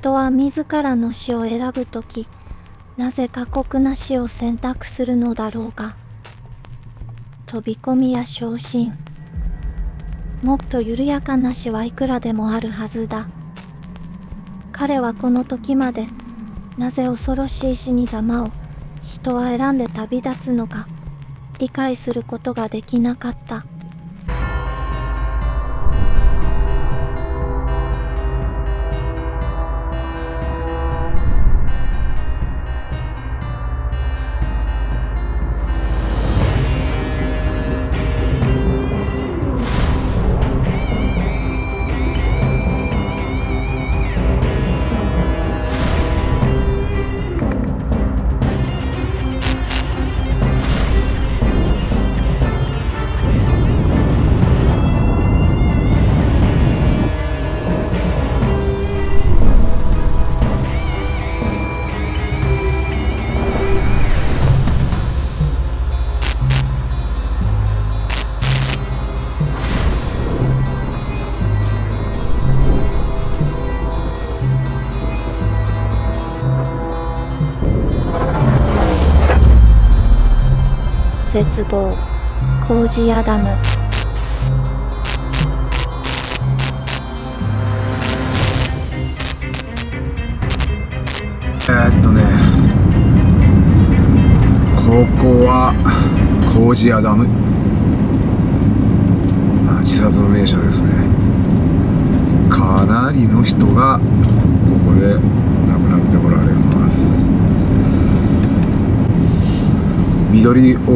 人は自らの死を選ぶとき、なぜ過酷な死を選択するのだろうか。飛び込みや昇進。もっと緩やかな死はいくらでもあるはずだ。彼はこの時まで、なぜ恐ろしい死に様を人は選んで旅立つのか、理解することができなかった。絶望、コージアダム。ここはコージアダム、自殺の名所ですね。かなりの人がここで亡くなっておられます。緑大橋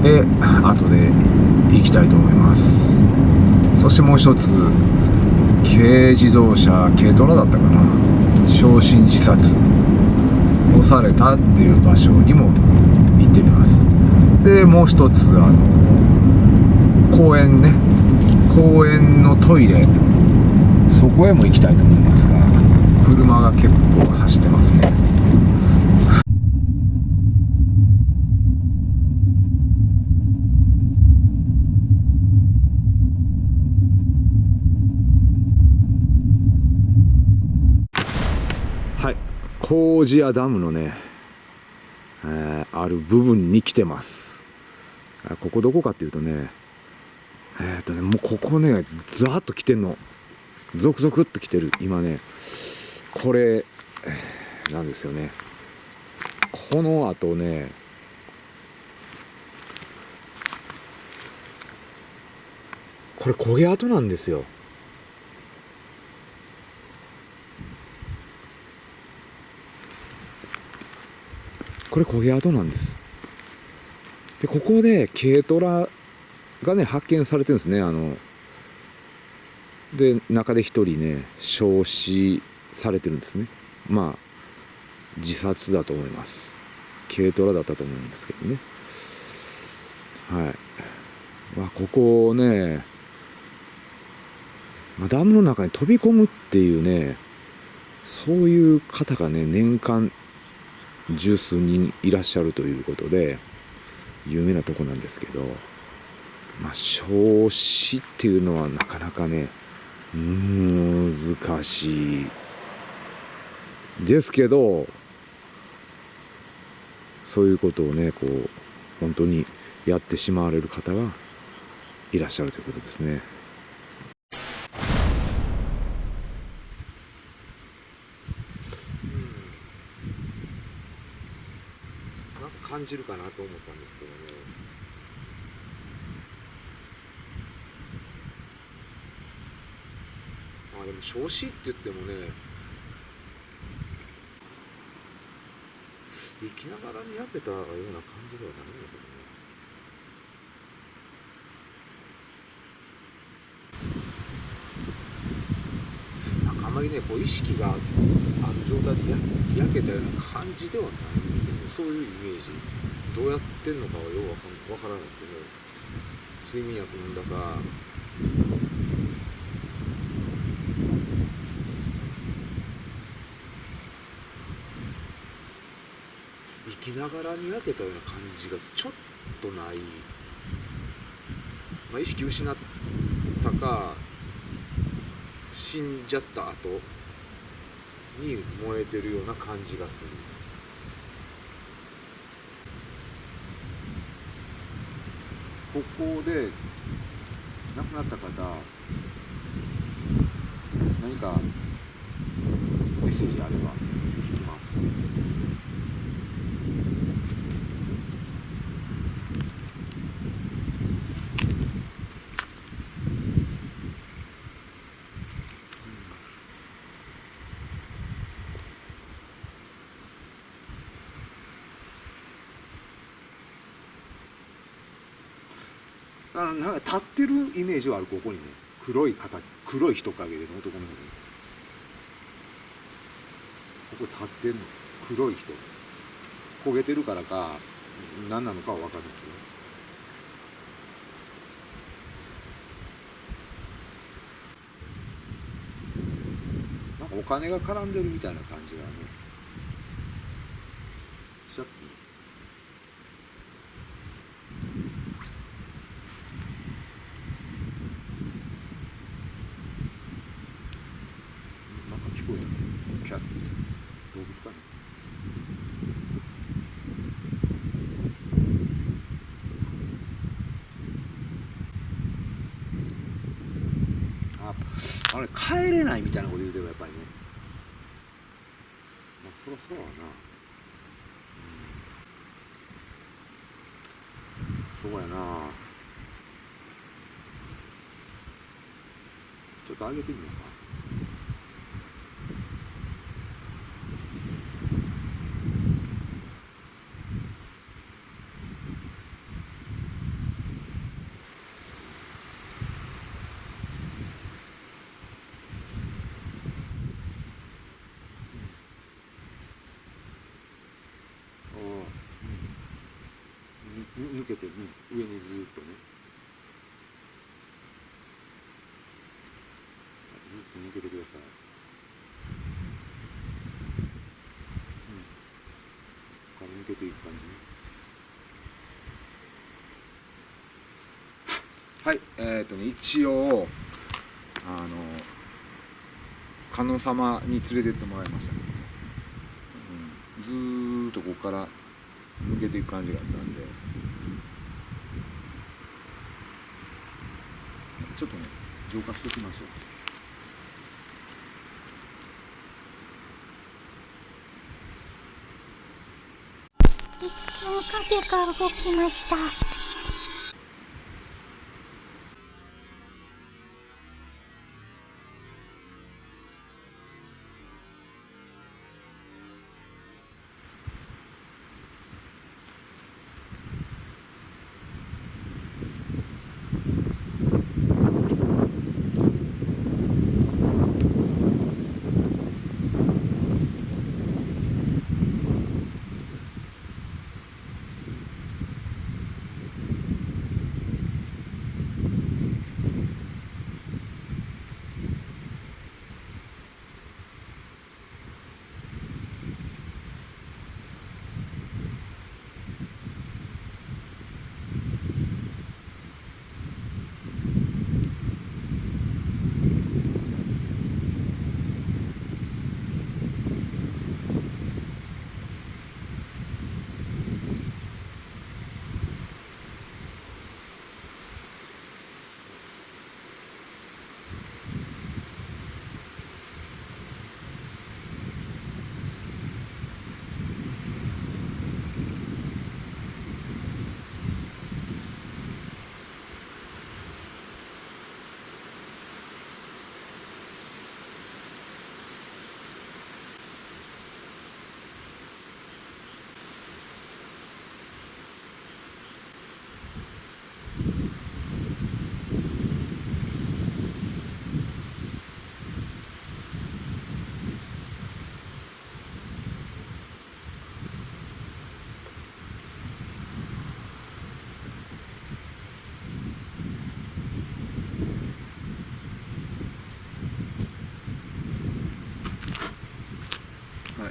へ後で行きたいと思います。そしてもう一つ、軽自動車、軽トラだったかな、焼身自殺をされたっていう場所にも行ってみます。でもう一つ、公園ね、公園のトイレ、そこへも行きたいと思いますが、車が結構走ってますね。はい、コージアダムのね、ある部分に来てます。ここどこかっていうとね、もうここね、ザーッと来てんの、ゾクゾクっと来てる。今ね、これなんですよね。この後ね、これ焦げ跡なんですよ。これ焦げ跡なんです。でここで軽トラがね発見されてるんですね。で中で一人ね焼死されてるんですね。まあ自殺だと思います。軽トラだったと思うんですけどね。はい。ここね、ダムの中に飛び込むっていうね、そういう方がね年間十数人いらっしゃるということで有名なとこなんですけど、焼死っていうのはなかなかね難しいですけど、そういうことをねこう本当にやってしまわれる方がいらっしゃるということですね。なんか感じるかなと思ったんですけどね。でも焼死って言ってもね、生きながらに焼けたような感じではないんだけどね。なんかあんまりねこう意識がある状態で焼けたような感じではないんだけど、そういうイメージ。どうやってんのかはようわからないけど、睡眠薬飲んだか生きながらに焼けたような感じがちょっとない。意識失ったか死んじゃった後に燃えてるような感じがする。ここで亡くなった方、何かメッセージあれば聞きます。なんか立ってるイメージはある。ここにね、黒い人影での男の子にここ立ってんの。黒い人、焦げてるからか何なのかは分かんないけど、なんかお金が絡んでるみたいな感じがねしちゃって。なんか聞こえたね、キャッて動物かね。あれ帰れないみたいなこと言うてる。やっぱりね、まあそりゃそうやな、そうやな。ちょっと上げてみようか。抜けて、上にずっとね、ずっと抜けてください。から抜けていく感じね。はい、一応観音様に連れてってもらいました、ずーっとここから抜けていく感じがあったんで、ちょっとね浄化しておきましょう。一瞬影が動きました。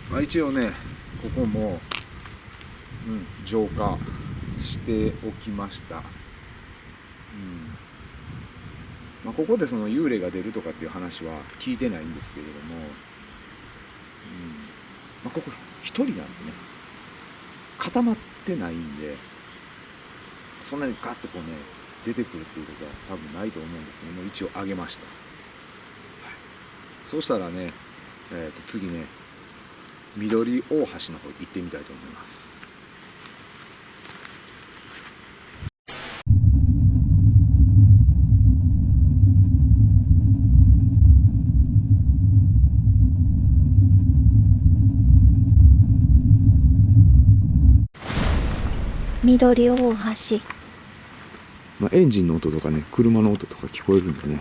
はい、一応ねここも、浄化しておきました。ここでその幽霊が出るとかっていう話は聞いてないんですけれども、ここ一人なんでね、固まってないんで、そんなにガッとこうね出てくるっていうことは多分ないと思うんですけども、一応上げました。そうしたらね、次ね、緑大橋の方行ってみたいと思います。緑大橋。エンジンの音とかね、車の音とか聞こえるんでね。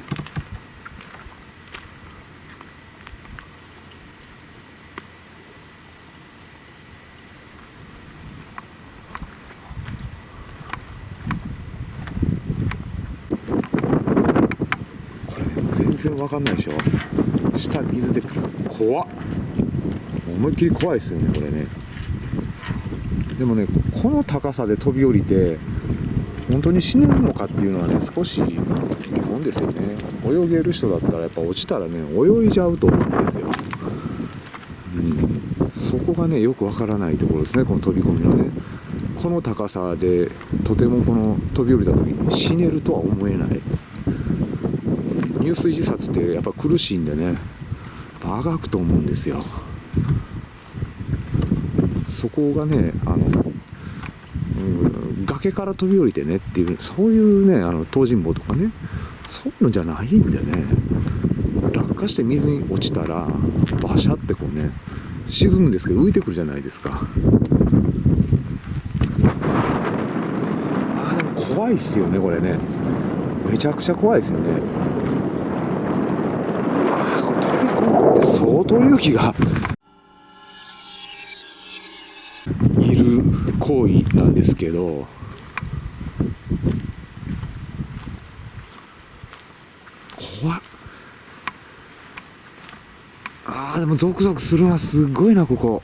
これね、全然わかんないでしょ。下水で怖っ。思いっきり怖いですよね、これね。でもね、この高さで飛び降りて本当に死ねるのかっていうのはね、少し疑問ですよね。泳げる人だったらやっぱ落ちたらね、泳いじゃうと思うんですよ。そこがね、よくわからないところですね、この飛び込みのね。この高さでとてもこの飛び降りた時に死ねるとは思えない。入水自殺ってやっぱ苦しいんでね、あがくと思うんですよ。そこがね、崖から飛び降りてねっていう、そういうね、東尋坊とかね、そういうのじゃないんでね、落下して水に落ちたらバシャってこうね沈むんですけど、浮いてくるじゃないですか。でも怖いっすよね、これね。めちゃくちゃ怖いですよね。これ飛び込むって相当勇気がいる行為なんですけど、怖っ。でもゾクゾクするな、すっごいな、ここ。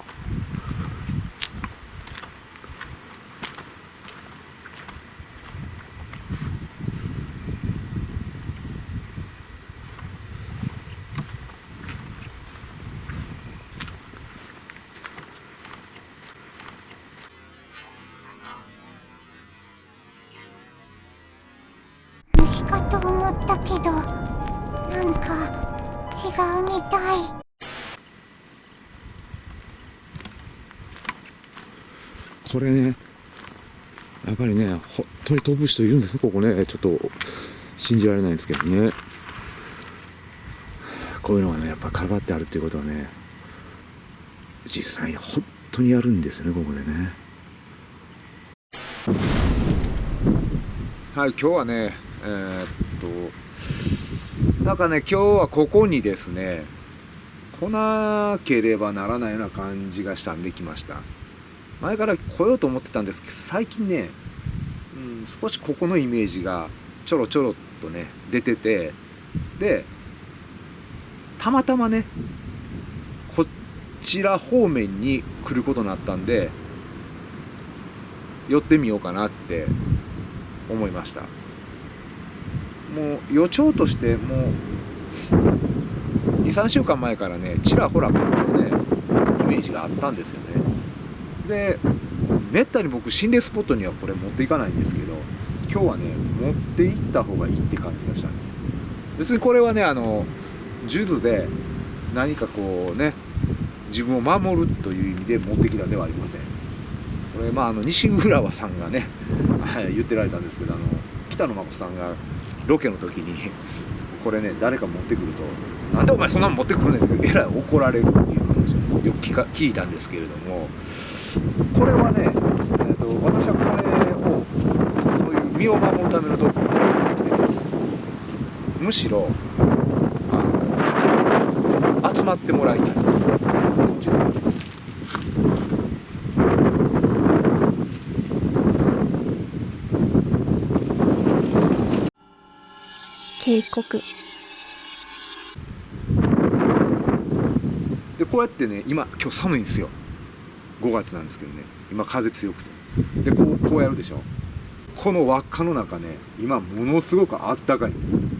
虫かと思ったけど、なんか違うみたい。これね、やっぱりね、本当に飛ぶ人いるんですね、ここね。ちょっと信じられないんですけどね。こういうのがね、やっぱ飾ってあるっていうことはね、実際に本当にやるんですよね、ここでね。はい、今日はね、なんかね、今日はここにですね、来なければならないような感じがしたんで来ました。前から来ようと思ってたんですけど、最近ね、少しここのイメージがちょろちょろっとね出てて、でたまたまねこちら方面に来ることになったんで、寄ってみようかなって思いました。もう予兆としてもう 2,3 週間前からね、ちらほらこのねイメージがあったんですよね。でめったに僕心霊スポットにはこれ持っていかないんですけど、今日はね持って行った方がいいって感じがしたんです。別にこれはね数珠で何かこうね自分を守るという意味で持ってきたんではありません。これ西浦和さんがね言ってられたんですけど、北野誠さんがロケの時にこれね誰か持ってくると、なんでお前そんなの持ってくるねんってえらい怒られるっていう話をよく聞いたんですけれども、これはね、私はこれをそういう身を守るための道具に持ってきてます。むしろ集まってもらいたい、そっちです。警告。でこうやってね、今日寒いんですよ。5月なんですけどね、今風強くて、でこうやるでしょ。この輪っかの中ね、今ものすごくあったかいんです。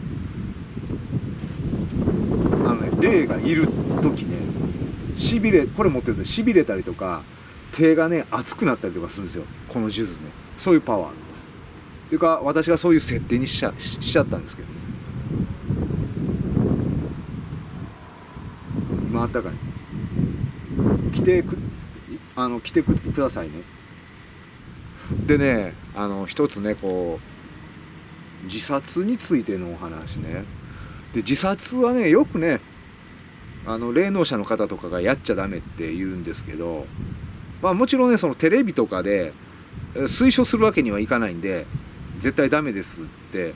霊がいる時ね、これ持ってるとしびれたりとか手がね熱くなったりとかするんですよ、この数珠ね。そういうパワーあるんです。っていうか私がそういう設定にしちゃったんですけどね。今あったかい来てくださいね。でね一つねこう自殺についてのお話ね。で自殺はねよくね霊能者の方とかがやっちゃダメって言うんですけど、まあもちろんねそのテレビとかで推奨するわけにはいかないんで絶対ダメですって、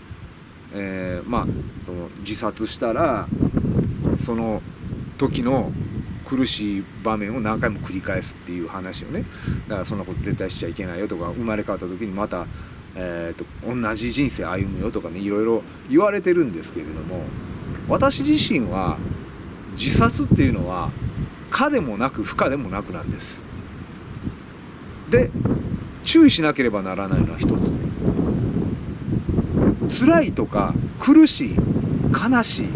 まあその自殺したらその時の苦しい場面を何回も繰り返すっていう話をね、だからそんなこと絶対しちゃいけないよとか、生まれ変わった時にまた、同じ人生歩むよとかね、いろいろ言われてるんですけれども、私自身は自殺っていうのは可でもなく不可でもなくなんです。で注意しなければならないのは一つ、辛いとか苦しい悲しい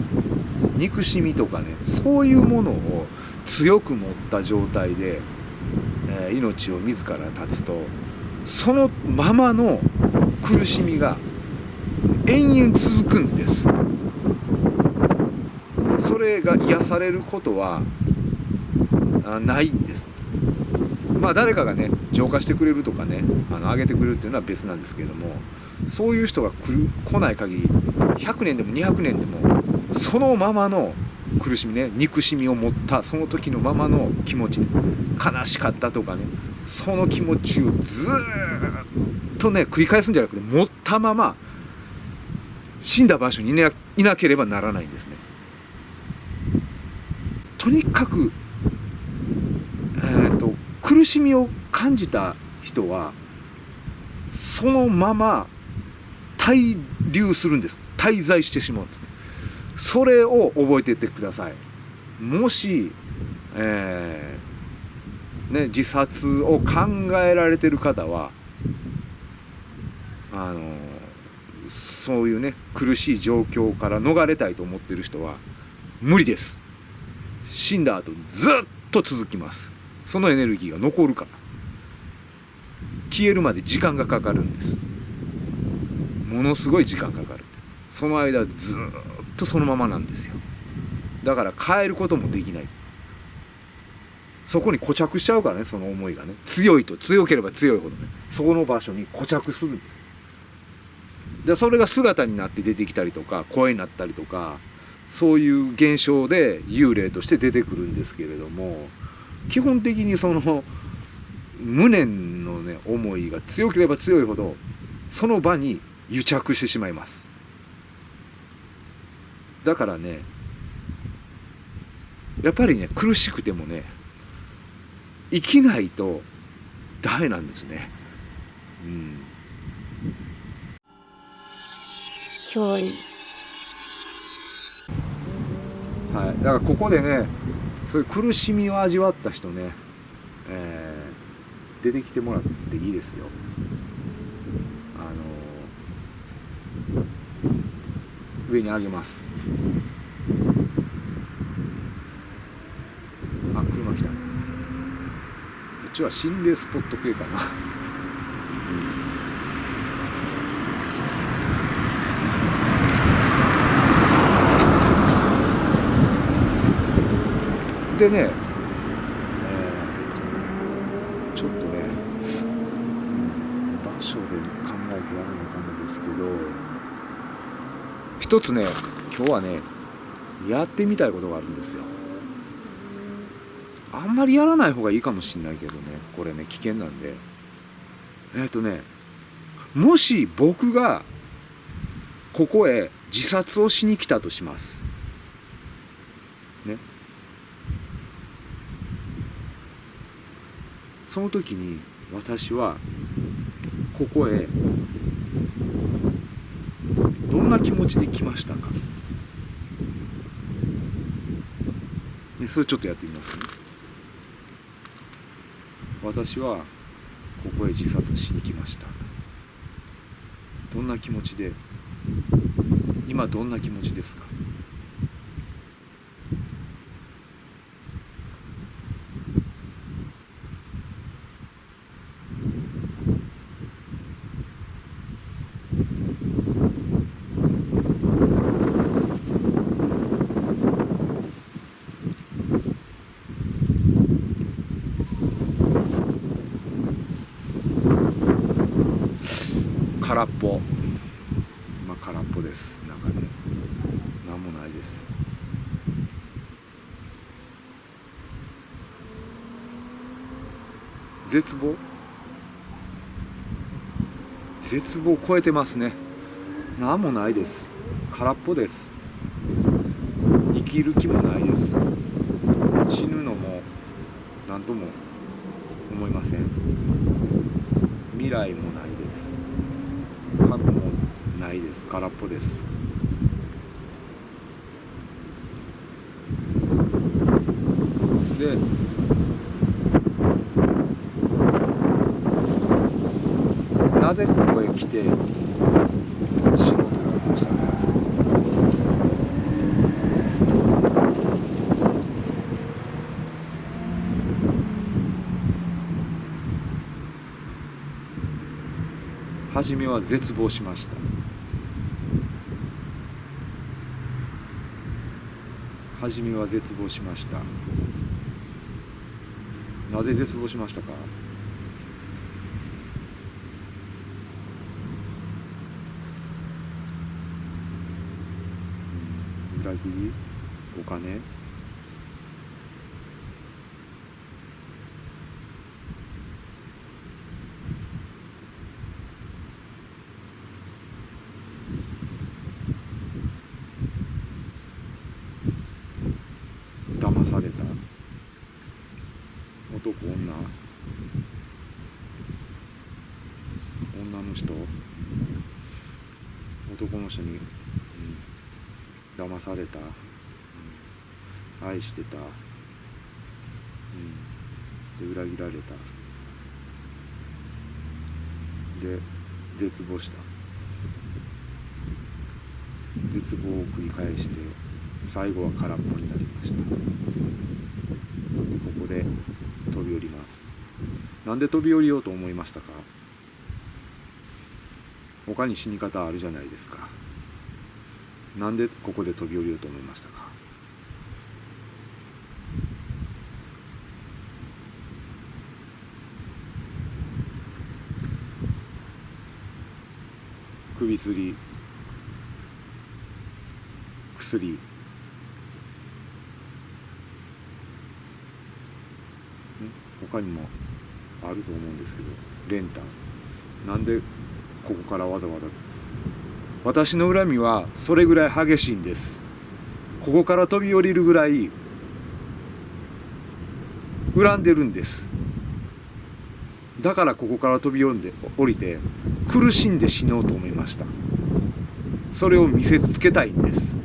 憎しみとかね、そういうものを強く持った状態で、命を自ら絶つと、そのままの苦しみが延々続くんです。それが癒されることはないんです。まあ誰かがね浄化してくれるとかね上げてくれるっていうのは別なんですけれども、そういう人が来ない限り100年でも200年でもそのままの苦しみね、憎しみを持ったその時のままの気持ち、悲しかったとかね、その気持ちをずっとね繰り返すんじゃなくて、持ったまま死んだ場所にいなければならないんですね。とにかく、苦しみを感じた人はそのまま滞留するんです。滞在してしまうんですね。それを覚えていってください。もし、自殺を考えられている方はそういうね苦しい状況から逃れたいと思っている人は無理です。死んだ後ずっと続きます。そのエネルギーが残るから、消えるまで時間がかかるんです。ものすごい時間かかる。その間ずっとそのままなんですよ。だから変えることもできない。そこに固着しちゃうからね、その思いがね、強ければ強いほどね、そこの場所に固着するんです。でそれが姿になって出てきたりとか声になったりとか、そういう現象で幽霊として出てくるんですけれども、基本的にその無念のね思いが強ければ強いほどその場に癒着してしまいます。だからねやっぱりね苦しくてもね生きないとダメなんですね。憑依。はい、だからここでねそういう苦しみを味わった人ね、出てきてもらっていいですよ。上に上げます。あ、車来た。こっちは心霊スポット系かな。でね、ちょっとね場所で考えてやるのかもですけど、一つね今日はねやってみたいことがあるんですよ。あんまりやらない方がいいかもしれないけどね、これね危険なんで、もし僕がここへ自殺をしに来たとしますね。その時に私はここへどんな気持ちで来ましたか、ね、それちょっとやってみますね。私はここへ自殺しに来ました。どんな気持ちで、今どんな気持ちですか。空っぽ。今空っぽです。中で何もないです。絶望を超えてますね。何もないです。空っぽです。生きる気もないです。死ぬのも何とも思いません。未来もないです。過去もないです。空っぽです。で、なぜここへ来て死のうと思いましたか？初めは絶望しました。初めは絶望しました。なぜ絶望しましたか？裏切り、お金、騙された、男、女の人、男の人に、騙された、愛してた、で裏切られた、で絶望した。絶望を繰り返して最後は空っぽになりました。ここで飛び降ります。なんで飛び降りようと思いましたか？他に死に方あるじゃないですか。なんでここで飛び降りようと思いましたか？首吊り、薬、他にもあると思うんですけど、練炭。なんでここからわざわざ。私の恨みはそれぐらい激しいんです。ここから飛び降りるぐらい恨んでるんです。だからここから飛び降りて苦しんで死のうと思いました。それを見せつけたいんです。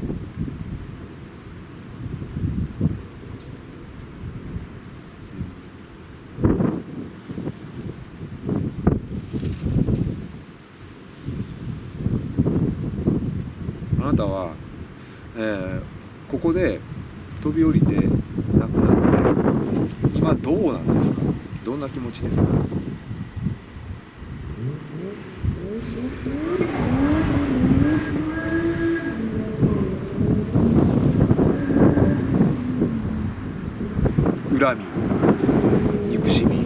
あなたは、ここで飛び降りて亡くなって今どうなんですか？どんな気持ちですか？恨み、憎しみ、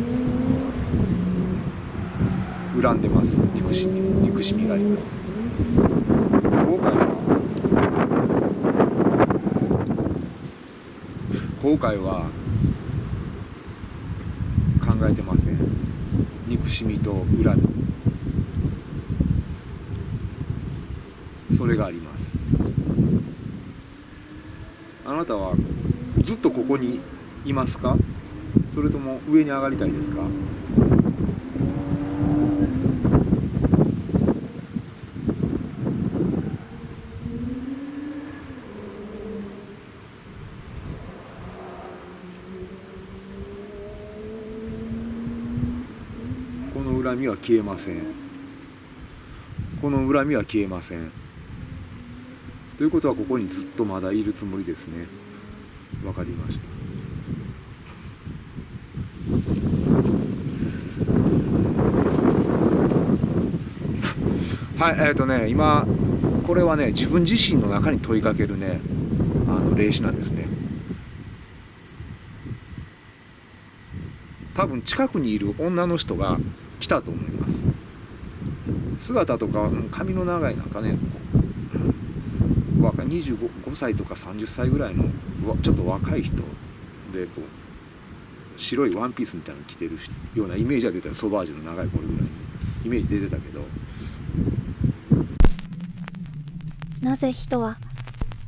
恨んでます。憎しみがあります。後悔は考えてません。憎しみと恨み、それがあります。あなたはずっとここにいますか？それとも上に上がりたいですか？この恨みは消えません。この恨みは消えません。ということはここにずっとまだいるつもりですね。わかりました。はい、今これはね、自分自身の中に問いかけるね、霊視なんですね。多分近くにいる女の人が来たと思います。姿とか髪の長いなんかね、若い25歳とか30歳ぐらいのちょっと若い人で、こう白いワンピースみたいなの着てるようなイメージは出たら、ソバージュの長いこれぐらいのイメージ出てたけど、なぜ人は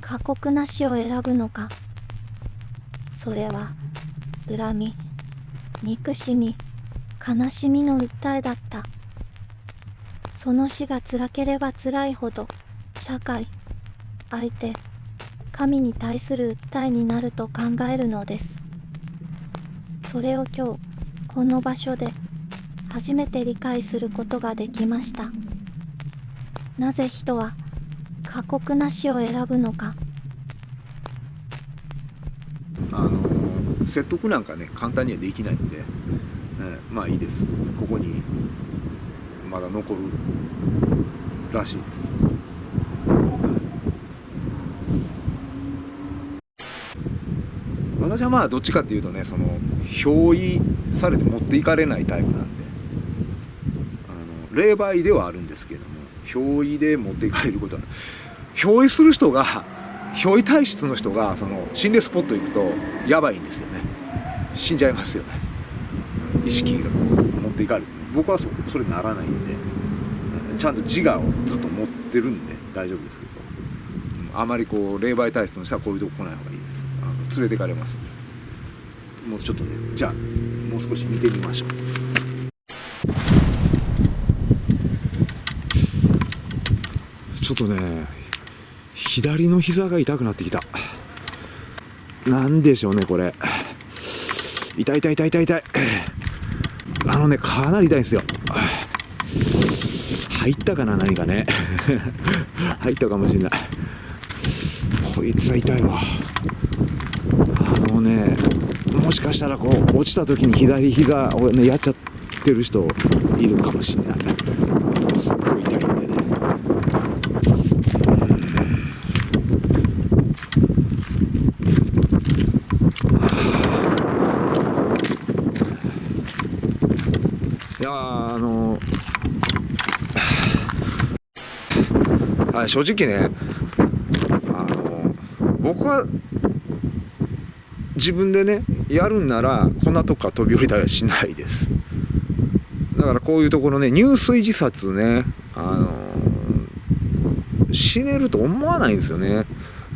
過酷な死を選ぶのか。それは恨み、憎しみ、悲しみの訴えだった。その死が辛ければ辛いほど、社会、相手、神に対する訴えになると考えるのです。それを今日、この場所で初めて理解することができました。なぜ人は過酷な死を選ぶのか。説得なんかね簡単にはできないんで、まあいいです。ここにまだ残るらしいです。私はまあどっちかっていうとね、その憑依されて持っていかれないタイプなんで、霊媒ではあるんですけれども、憑依で持っていかれることは、憑依する人が、憑依体質の人がその心霊スポット行くとやばいんですよね。死んじゃいますよね。意識がこう持っていかれる。僕はそれならないんで、ちゃんと自我をずっと持ってるんで大丈夫ですけど、あまりこう霊媒体質の人はこういうとこ来ない方がいいです。連れて行かれますんで。もうちょっとね、じゃあもう少し見てみましょう。ちょっとね、左の膝が痛くなってきた。なんでしょうねこれ。痛い。かなり痛いんですよ。入ったかな、何かね。入ったかもしれない。こいつは痛いわ。もしかしたらこう落ちた時に左膝をねやっちゃってる人いるかもしれないね。すっごい痛いんでね。いや正直ね、僕は自分でねやるんならこんなとこから飛び降りたりはしないです。だからこういうところね、入水自殺ね、死ねると思わないんですよね。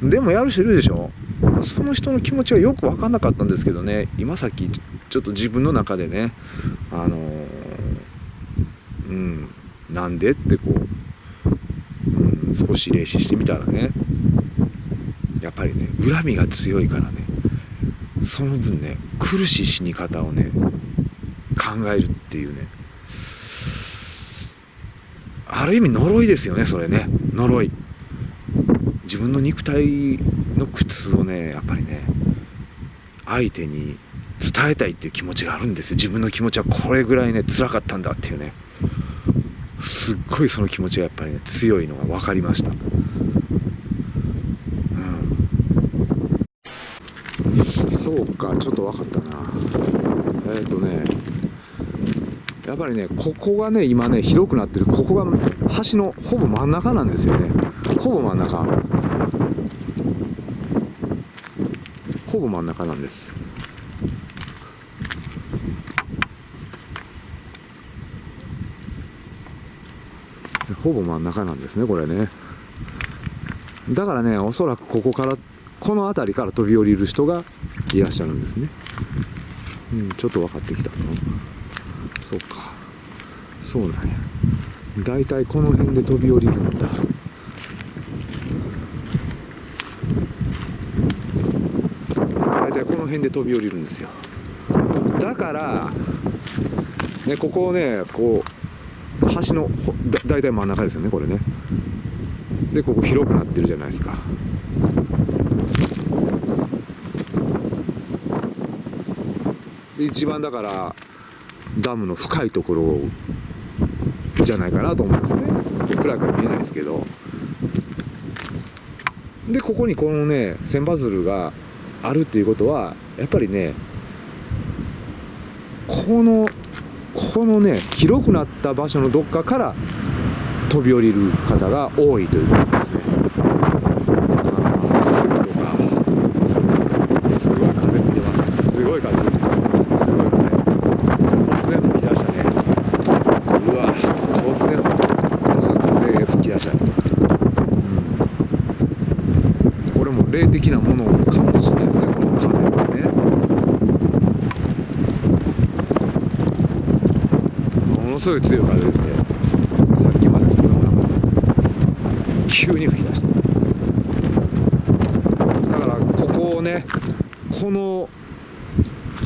でもやる人いるでしょ。その人の気持ちはよく分かんなかったんですけどね、今さっきちょっと自分の中でね、なんでってこう、少し霊視してみたらね、やっぱりね恨みが強いからね、その分ね苦しい死に方をね考えるっていうね、ある意味呪いですよね、それね。呪い。自分の肉体の苦痛をねやっぱりね相手に伝えたいっていう気持ちがあるんですよ。自分の気持ちはこれぐらいね辛かったんだっていうね、すっごいその気持ちがやっぱりね強いのが分かりました。そうか、ちょっと分かったな。やっぱりねここがね今ね広くなってる、ここが橋のほぼ真ん中なんですよね。ほぼ真ん中なんです。ほぼ真ん中なんですねこれね。だからねおそらくこの辺りから飛び降りる人がいらっしゃるんですね。ちょっと分かってきたの。そうか、そうなんや。だいたいこの辺で飛び降りるんだ。だいたいこの辺で飛び降りるんですよ。だからね、ここをねこう橋のだいたい真ん中ですよねこれね。でここ広くなってるじゃないですか。で一番だからダムの深いところじゃないかなと思うんですね。暗いから見えないですけど。でここにこのね千羽鶴があるっていうことはやっぱりね、ここのね広くなった場所のどっかから飛び降りる方が多いということですね。すごい風吹いてます。すごい風。突然吹き出したね。うわ、突然ものすごい風吹き出した。これも霊的なものかもしれないですね。この風はね。ものすごい強い風ですね。さっきまでそんなもなかったんですけど、急に吹き出した。だからここをね、この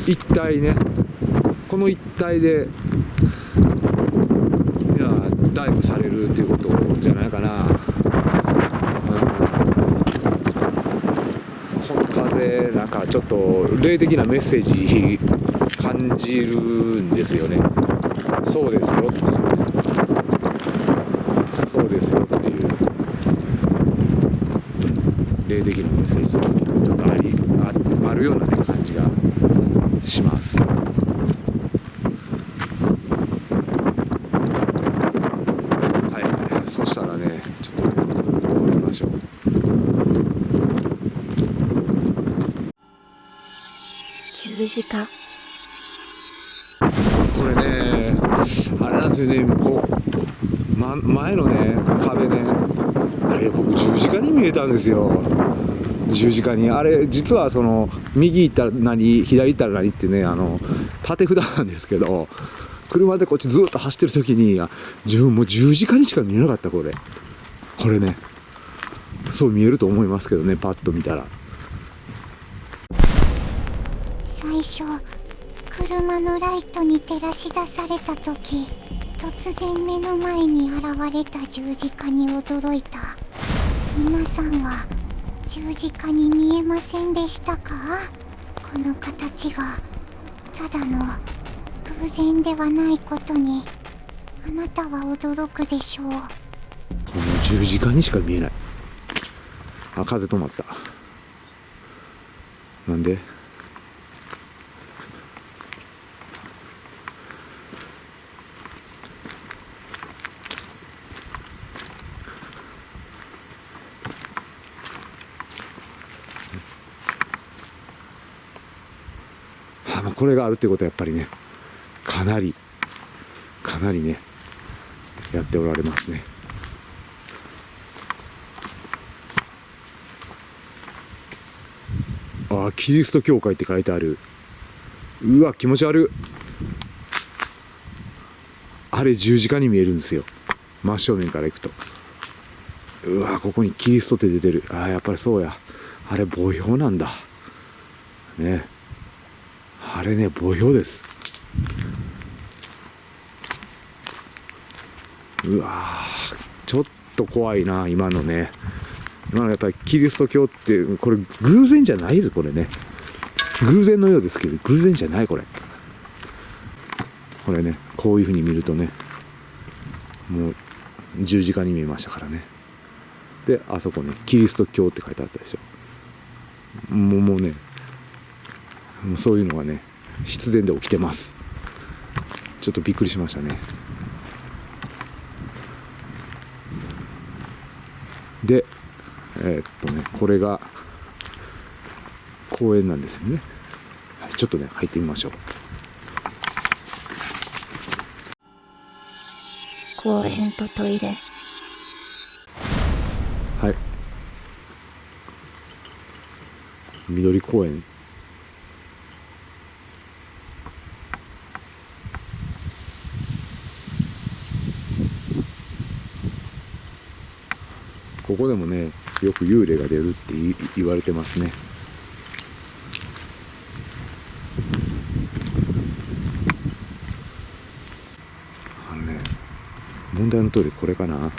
一帯ね、この一帯でダイブされるっていうことじゃないかな。この風なんかちょっと霊的なメッセージ感じるんですよね。そうですよっていう、そうですよっていう霊的なメッセージちょっとあるような、ね、感じがします。はい、そしたらねちょっと降りましょう。十字架。これねあれなんですよね、こう、前のね壁ね、あれ僕十字架に見えたんですよ。十字架に、あれ実はその右行ったら何左行ったら何ってね、縦札なんですけど、車でこっちずっと走ってる時に自分もう十字架にしか見えなかった。これね、そう見えると思いますけどね、パッと見たら。最初車のライトに照らし出された時、突然目の前に現れた十字架に驚いた。皆さんは十字架に見えませんでしたか？この形がただの偶然ではないことにあなたは驚くでしょう。この十字架にしか見えない。風止まった。なんで？これがあるってことはやっぱりね、かなりねやっておられますね。あ、キリスト教会って書いてある。うわ、気持ち悪い。あれ十字架に見えるんですよ、真正面から行くと。うわ、ここにキリストって出てる。あ、やっぱりそうや、あれ墓標なんだね。あれね、墓標です。うわー、ちょっと怖いな今のね。今のやっぱりキリスト教ってこれ偶然じゃないです。これね偶然のようですけど偶然じゃない。これね、こういう風に見るとね、もう十字架に見えましたからね。であそこね、キリスト教って書いてあったでしょ。もうね、もうそういうのがね必然で起きてます。ちょっとびっくりしましたね。でこれが公園なんですよね。ちょっとね入ってみましょう。公園とトイレ。はい、緑公園。ここでもねよく幽霊が出るって言われてますね。問題の通りこれかな。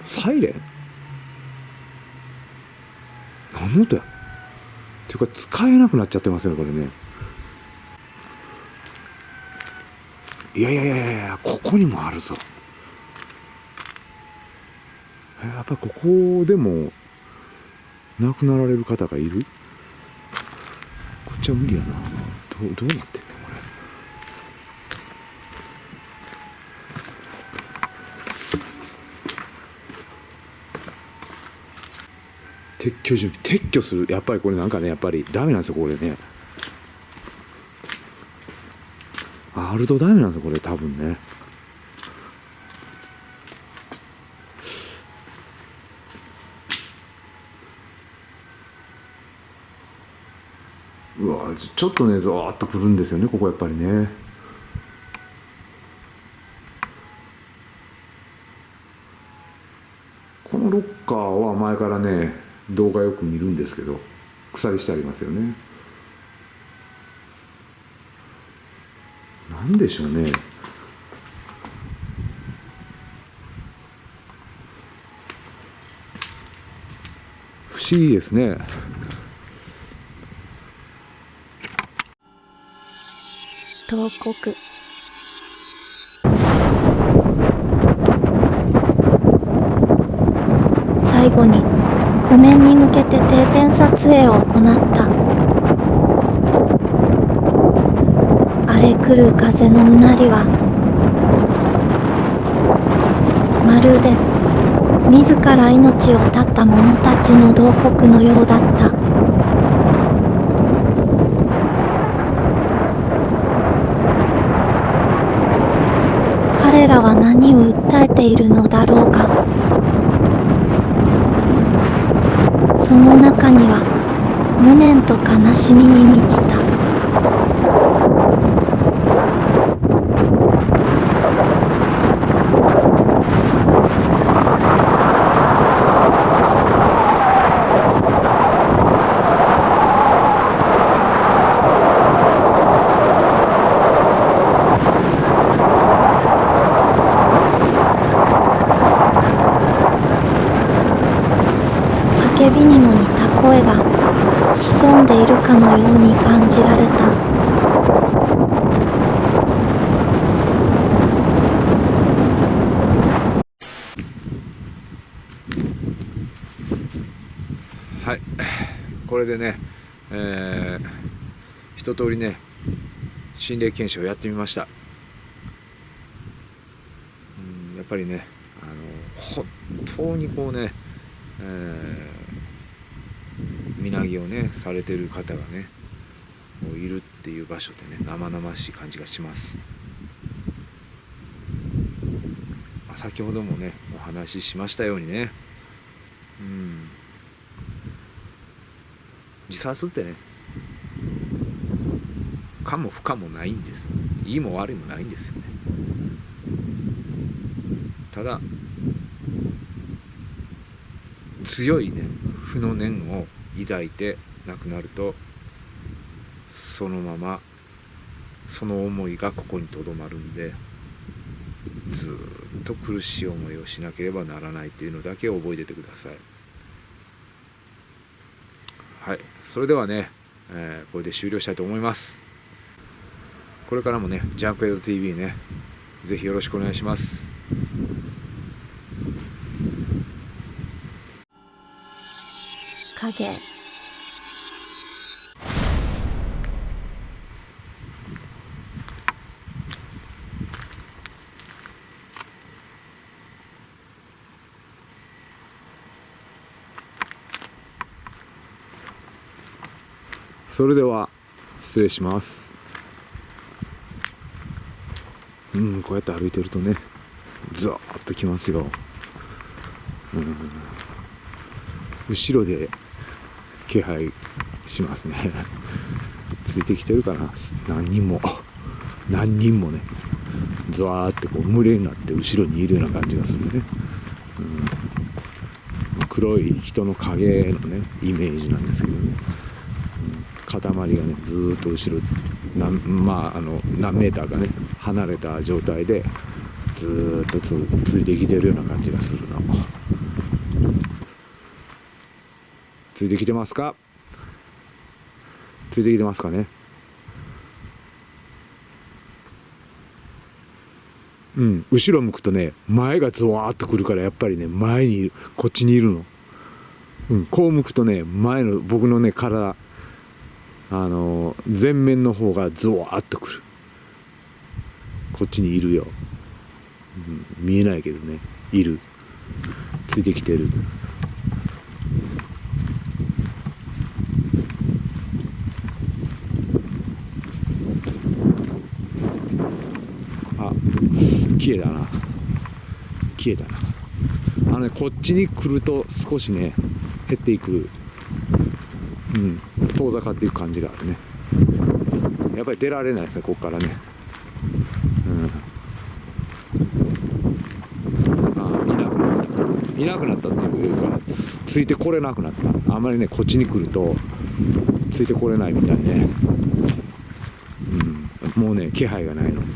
サイレン？何の音や？っていうか使えなくなっちゃってますよねこれね。いやいやいやいや、ここにもあるぞ。やっぱりここでも亡くなられる方がいる。こっちは無理やな。どうなってんのこれ。撤去準備、撤去する。やっぱりこれなんかね、やっぱりダメなんですよこれね。あるとダメなんですよこれ多分ね。うわ、ちょっとねゾーッとくるんですよねここやっぱりね。このロッカーは前からね動画よく見るんですけど、鎖してありますよね。なんでしょうね。不思議ですね。慟哭。最後に湖面に向けて定点撮影を行った。荒れ狂う風のうなりはまるで自ら命を絶った者たちの慟哭のようだった。彼らは何を訴えているのだろうか。その中には無念と悲しみに満ちた。叫びにも似た声が潜んでいるかのように感じられた。はい、これでね、一通りね心霊検証をやってみました。やっぱりね本当にこうね、身投げをねされてる方がねいるっていう場所でね生々しい感じがします。先ほどもねお話ししましたようにね、自殺ってね可も不可もないんです。いいも悪いもないんですよね。ただ強いね負の念を抱いて亡くなると、そのままその思いがここにとどまるんで、ずっと苦しい思いをしなければならないというのだけ覚えててください。はい、それではね、これで終了したいと思います。これからもねジャンクエイド TV ねぜひよろしくお願いします。影。それでは失礼します。こうやって歩いてるとねザーッときますよ。後ろで気配しますね。ついてきてるかな。何人もねザーってこう群れになって後ろにいるような感じがするね。黒い人の影のねイメージなんですけどね、塊がねずーっと後ろ何メーターかね離れた状態でずーっとついてきてるような感じがするの。ついてきてますか？ついてきてますかね。うん、後ろ向くとね前がゾワーっとくるから、やっぱりね前にいる、こっちにいるの。うん、こう向くとね前の僕のね体、前面の方がゾワーっとくる。こっちにいるよ、うん、見えないけどね、いる、ついてきてる。あ、綺麗だな、消えたな。こっちに来ると少しね減っていく、うん、遠ざかっていく感じがあるね。やっぱり出られないですね、ここからね。いなくなったっていうか、ついてこれなくなった。あんまりねこっちに来るとついてこれないみたいね。うん、もうね気配がないの、うん、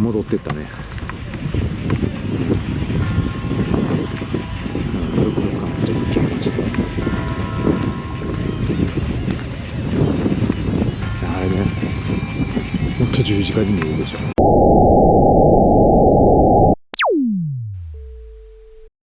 戻ってったね。続々感がちょっと消えました。あれねほんと十字架に見えるでしょ。